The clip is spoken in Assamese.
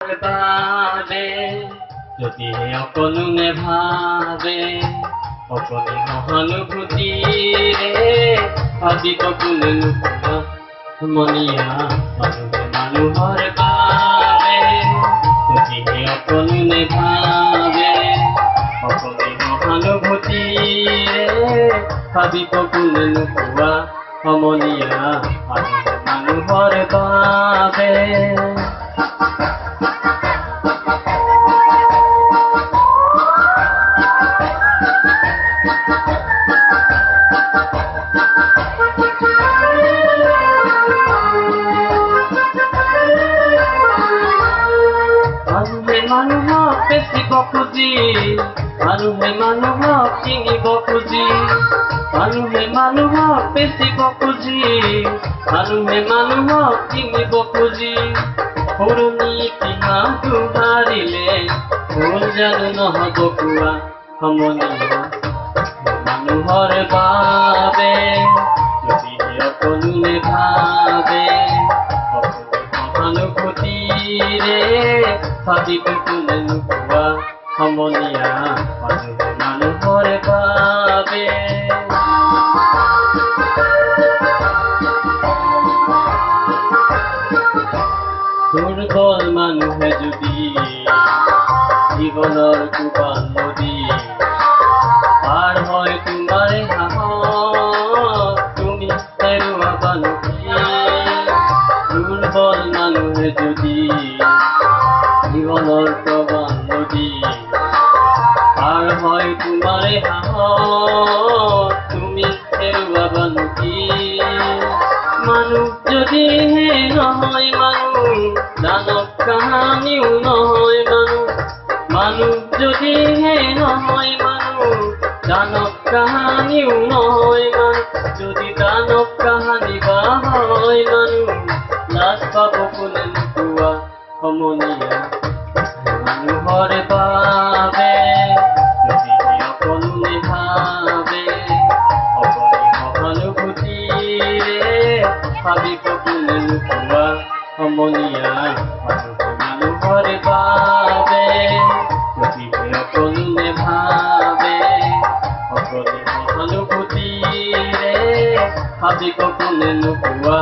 বাবে যদি অকণো নেভাবে অকণি সহানুভূতিৰে ভাবিব কোনে নুশুনা মনীয়া মানুহে মানুহৰ বাবে যদি অকণো নেভাবে অকণি সহানুভূতিৰে ভাবিব কোনে নুশুনা সমনীয়া মানুহে মানুহৰ বাবে মানুহক বেচিব খুজি মানুহে মানুহক কিনিব খুজি মানুহে মানুহক বেচিব খুজি মানুহে মানুহক কিনিব খুজি পুৰণি ইতিহাসটো হাৰিলে ভুল জানো নহ'ব কোৱা সমনীয়া মানুহৰ বাবে যদি অকণো নেভাবে সহানুভূতিৰে ভাবিব কোনে নুশুনা সমনীয়া মানুহে মানুহৰ বাবে দুৰ্বল মানুহে যদি জীৱনৰ কোবাল নদী পাৰ হয় তোমাৰ সাহস তুমি হেৰুৱাবা নেকি দুৰ্বল মানুহে যদি জীৱনৰ প্ৰবাল নদী পাৰ হয় তোমাৰ সাহস তুমি হেৰুৱাবা নেকি মানুহ যদিহে নহয় মানুহ দানৱ কাহানিও নহয় মানুহ যদিহে নহয় মানুহ দানৱ কাহানিও নহয় যদি দানৱ কাহানি বা হয় মানুহ লাজ পাব কোনে নোপোৱা সমনীয়া মানুহৰ বাবে যদি অকণো নেভাবে অকণি সহানুভূতিৰে ভাবিব কোনে নোপোৱা সমনীয়া মানুহৰ বাবে যদি অকণো নেভাবে অকণি সহানুভূতিৰে ভাবিব কোনে নোপোৱা